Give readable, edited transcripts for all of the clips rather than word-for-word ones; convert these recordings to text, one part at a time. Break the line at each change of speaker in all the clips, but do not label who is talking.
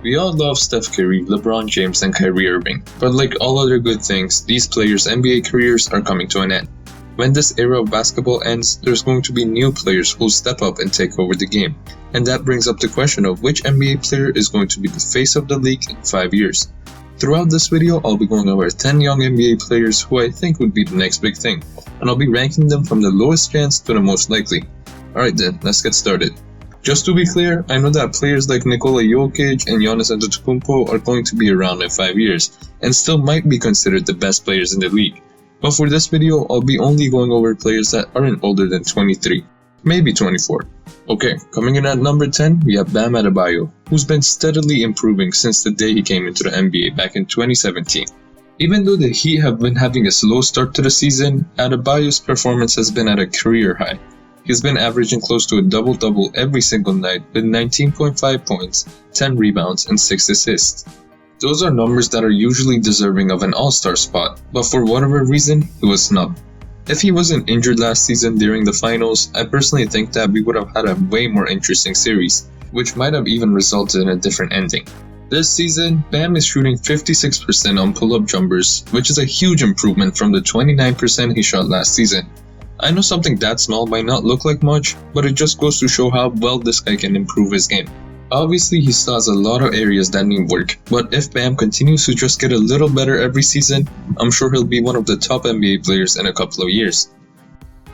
We all love Steph Curry, LeBron James, and Kyrie Irving, but like all other good things, these players' NBA careers are coming to an end. When this era of basketball ends, there's going to be new players who'll step up and take over the game. And that brings up the question of which NBA player is going to be the face of the league in 5 years. Throughout this video, I'll be going over 10 young NBA players who I think would be the next big thing, and I'll be ranking them from the lowest chance to the most likely. Alright then, let's get started. Just to be clear, I know that players like Nikola Jokic and Giannis Antetokounmpo are going to be around in 5 years, and still might be considered the best players in the league. But for this video, I'll be only going over players that aren't older than 23, maybe 24. Okay, coming in at number 10, we have Bam Adebayo, who's been steadily improving since the day he came into the NBA back in 2017. Even though the Heat have been having a slow start to the season, Adebayo's performance has been at a career high. He's been averaging close to a double-double every single night with 19.5 points, 10 rebounds, and 6 assists. Those are numbers that are usually deserving of an all-star spot, but for whatever reason, he was snubbed. If he wasn't injured last season during the finals, I personally think that we would have had a way more interesting series, which might have even resulted in a different ending. This season, Bam is shooting 56% on pull-up jumpers, which is a huge improvement from the 29% he shot last season. I know something that small might not look like much, but it just goes to show how well this guy can improve his game. Obviously, he still has a lot of areas that need work, but if Bam continues to just get a little better every season, I'm sure he'll be one of the top NBA players in a couple of years.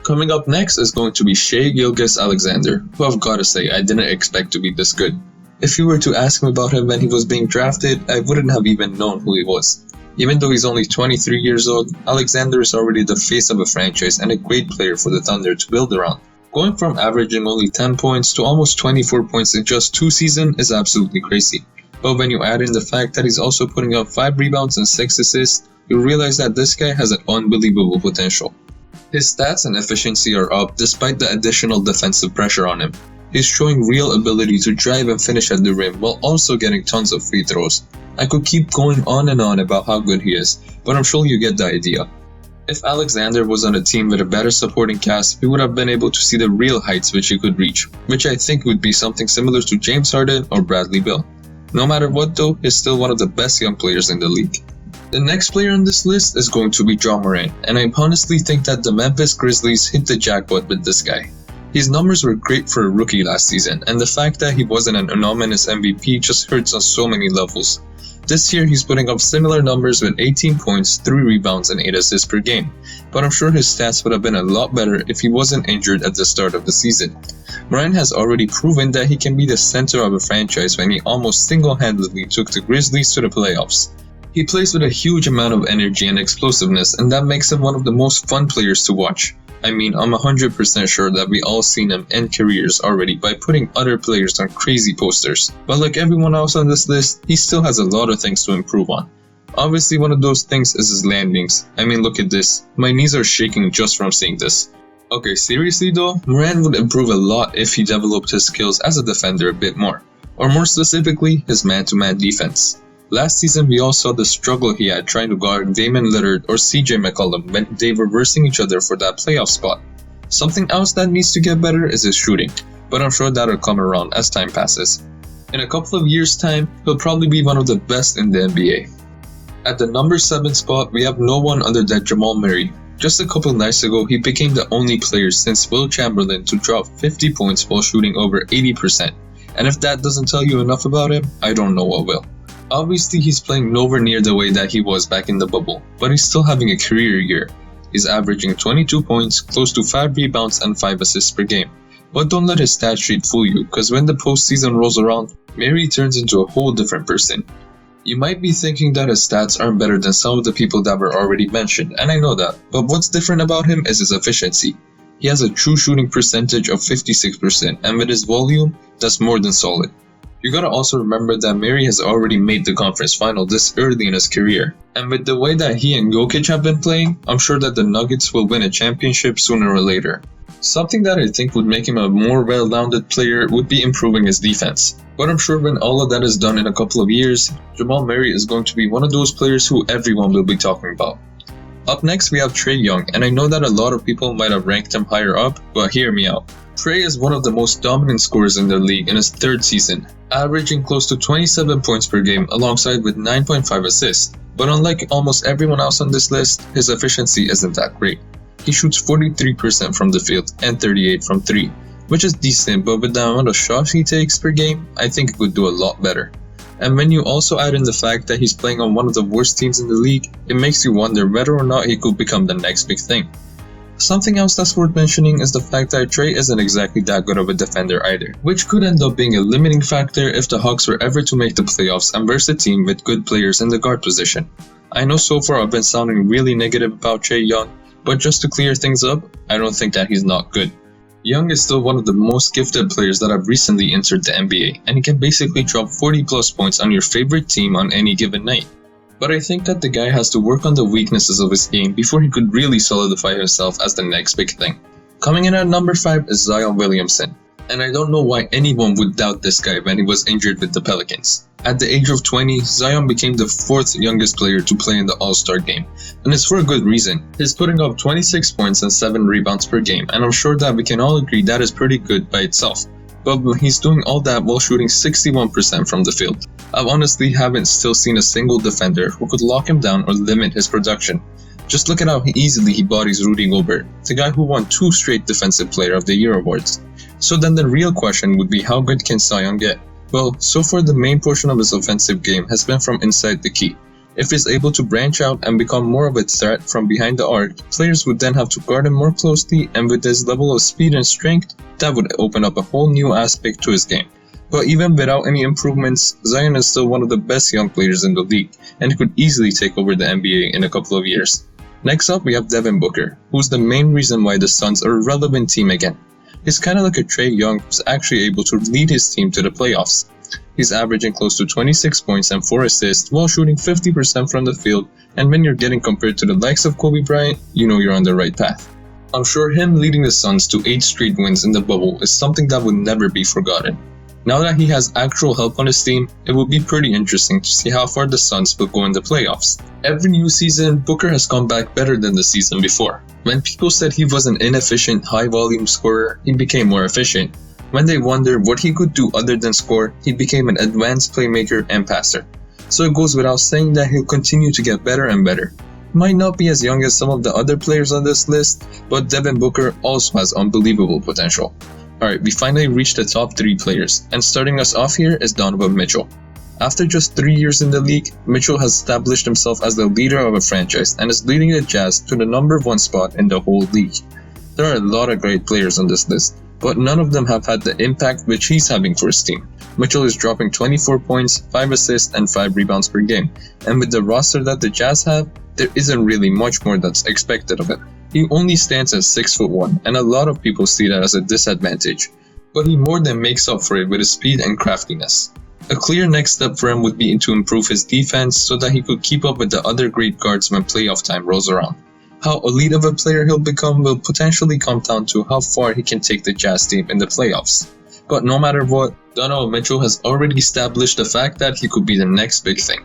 Coming up next is going to be Shay Gilgas Alexander, who I've gotta say I didn't expect to be this good. If you were to ask me about him when he was being drafted, I wouldn't have even known who he was. Even though he's only 23 years old, Alexander is already the face of a franchise and a great player for the Thunder to build around. Going from averaging only 10 points to almost 24 points in just 2 seasons is absolutely crazy. But when you add in the fact that he's also putting up 5 rebounds and 6 assists, you realize that this guy has an unbelievable potential. His stats and efficiency are up despite the additional defensive pressure on him. He's showing real ability to drive and finish at the rim while also getting tons of free throws. I could keep going on and on about how good he is, but I'm sure you get the idea. If Alexander was on a team with a better supporting cast, we would have been able to see the real heights which he could reach, which I think would be something similar to James Harden or Bradley Beal. No matter what though, he's still one of the best young players in the league. The next player on this list is going to be Jamal Murray, and I honestly think that the Memphis Grizzlies hit the jackpot with this guy. His numbers were great for a rookie last season, and the fact that he wasn't an anonymous MVP just hurts on so many levels. This year he's putting up similar numbers with 18 points, 3 rebounds, and 8 assists per game, but I'm sure his stats would have been a lot better if he wasn't injured at the start of the season. Murray has already proven that he can be the center of a franchise when he almost single-handedly took the Grizzlies to the playoffs. He plays with a huge amount of energy and explosiveness, and that makes him one of the most fun players to watch. I mean, I'm 100% sure that we all seen him end careers already by putting other players on crazy posters. But like everyone else on this list, he still has a lot of things to improve on. Obviously, one of those things is his landings. I mean, look at this. My knees are shaking just from seeing this. Okay, seriously though, Moran would improve a lot if he developed his skills as a defender a bit more. Or more specifically, his man-to-man defense. Last season, we all saw the struggle he had trying to guard Damian Lillard or CJ McCollum when they were versing each other for that playoff spot. Something else that needs to get better is his shooting, but I'm sure that'll come around as time passes. In a couple of years' time, he'll probably be one of the best in the NBA. At the number 7 spot, we have no one other than Jamal Murray. Just a couple nights ago, he became the only player since Will Chamberlain to drop 50 points while shooting over 80%. And if that doesn't tell you enough about him, I don't know what will. Obviously, he's playing nowhere near the way that he was back in the bubble, but he's still having a career year. He's averaging 22 points, close to 5 rebounds, and 5 assists per game. But don't let his stat sheet fool you, because when the postseason rolls around, Murray turns into a whole different person. You might be thinking that his stats aren't better than some of the people that were already mentioned, and I know that, but what's different about him is his efficiency. He has a true shooting percentage of 56%, and with his volume, that's more than solid. You gotta also remember that Murray has already made the conference final this early in his career. And with the way that he and Jokic have been playing, I'm sure that the Nuggets will win a championship sooner or later. Something that I think would make him a more well-rounded player would be improving his defense. But I'm sure when all of that is done in a couple of years, Jamal Murray is going to be one of those players who everyone will be talking about. Up next we have Trey Young, and I know that a lot of people might have ranked him higher up, but hear me out. Trey is one of the most dominant scorers in the league in his third season, averaging close to 27 points per game alongside with 9.5 assists. But unlike almost everyone else on this list, his efficiency isn't that great. He shoots 43% from the field and 38% from 3, which is decent, but with the amount of shots he takes per game, I think he could do a lot better. And when you also add in the fact that he's playing on one of the worst teams in the league, it makes you wonder whether or not he could become the next big thing. Something else that's worth mentioning is the fact that Trey isn't exactly that good of a defender either, which could end up being a limiting factor if the Hawks were ever to make the playoffs and verse a team with good players in the guard position. I know so far I've been sounding really negative about Trey Young, but just to clear things up, I don't think that he's not good. Young is still one of the most gifted players that have recently entered the NBA, and he can basically drop 40 plus points on your favorite team on any given night. But I think that the guy has to work on the weaknesses of his game before he could really solidify himself as the next big thing. Coming in at number 5 is Zion Williamson, and I don't know why anyone would doubt this guy when he was injured with the Pelicans. At the age of 20, Zion became the 4th youngest player to play in the All-Star game, and it's for a good reason. He's putting up 26 points and 7 rebounds per game, and I'm sure that we can all agree that is pretty good by itself. But he's doing all that while shooting 61% from the field. I honestly haven't still seen a single defender who could lock him down or limit his production. Just look at how easily he bodies Rudy Gobert, the guy who won 2 straight Defensive Player of the Year awards. So then the real question would be, how good can Zion get? Well, so far the main portion of his offensive game has been from inside the key. If he's able to branch out and become more of a threat from behind the arc, players would then have to guard him more closely, and with his level of speed and strength, that would open up a whole new aspect to his game. But even without any improvements, Zion is still one of the best young players in the league, and could easily take over the NBA in a couple of years. Next up, we have Devin Booker, who's the main reason why the Suns are a relevant team again. He's kinda like a Trey Young who's actually able to lead his team to the playoffs. He's averaging close to 26 points and 4 assists while shooting 50% from the field, and when you're getting compared to the likes of Kobe Bryant, you know you're on the right path. I'm sure him leading the Suns to 8 straight wins in the bubble is something that would never be forgotten. Now that he has actual help on his team, it will be pretty interesting to see how far the Suns will go in the playoffs. Every new season, Booker has come back better than the season before. When people said he was an inefficient, high-volume scorer, he became more efficient. When they wondered what he could do other than score, he became an advanced playmaker and passer. So it goes without saying that he'll continue to get better and better. Might not be as young as some of the other players on this list, but Devin Booker also has unbelievable potential. Alright, we finally reached the top 3 players, and starting us off here is Donovan Mitchell. After just 3 years in the league, Mitchell has established himself as the leader of a franchise and is leading the Jazz to the number 1 spot in the whole league. There are a lot of great players on this list, but none of them have had the impact which he's having for his team. Mitchell is dropping 24 points, 5 assists, and 5 rebounds per game, and with the roster that the Jazz have, there isn't really much more that's expected of him. He only stands at 6'1", and a lot of people see that as a disadvantage, but he more than makes up for it with his speed and craftiness. A clear next step for him would be to improve his defense so that he could keep up with the other great guards when playoff time rolls around. How elite of a player he'll become will potentially come down to how far he can take the Jazz team in the playoffs. But no matter what, Donovan Mitchell has already established the fact that he could be the next big thing.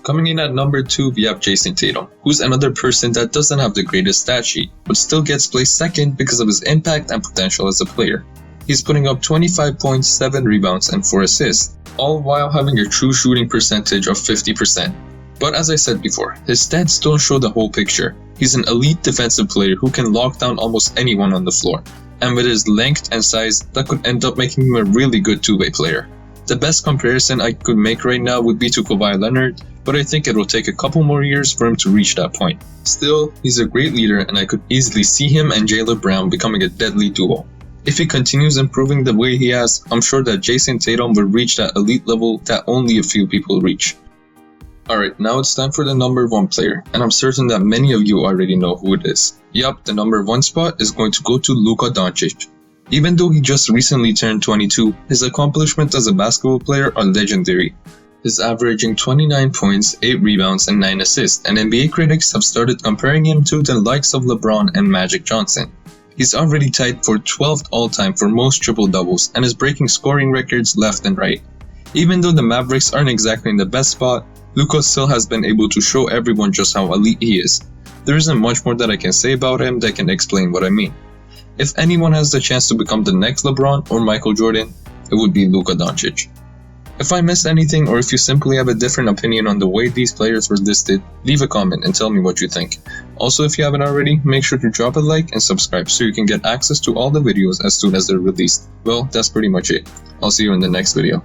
Coming in at number 2, we have Jason Tatum, who's another person that doesn't have the greatest stat sheet, but still gets placed second because of his impact and potential as a player. He's putting up 25 points, 7 rebounds, and 4 assists, all while having a true shooting percentage of 50%. But as I said before, his stats don't show the whole picture. He's an elite defensive player who can lock down almost anyone on the floor, and with his length and size, that could end up making him a really good two-way player. The best comparison I could make right now would be to Kawhi Leonard, but I think it will take a couple more years for him to reach that point. Still, he's a great leader, and I could easily see him and Jaylen Brown becoming a deadly duo. If he continues improving the way he has, I'm sure that Jason Tatum will reach that elite level that only a few people reach. Alright, now it's time for the number 1 player, and I'm certain that many of you already know who it is. Yup, the number 1 spot is going to go to Luka Doncic. Even though he just recently turned 22, his accomplishments as a basketball player are legendary. He's averaging 29 points, 8 rebounds, and 9 assists, and NBA critics have started comparing him to the likes of LeBron and Magic Johnson. He's already tied for 12th all-time for most triple-doubles and is breaking scoring records left and right. Even though the Mavericks aren't exactly in the best spot, Luka still has been able to show everyone just how elite he is. There isn't much more that I can say about him that can explain what I mean. If anyone has the chance to become the next LeBron or Michael Jordan, it would be Luka Doncic. If I missed anything, or if you simply have a different opinion on the way these players were listed, leave a comment and tell me what you think. Also, if you haven't already, make sure to drop a like and subscribe so you can get access to all the videos as soon as they're released. Well, that's pretty much it. I'll see you in the next video.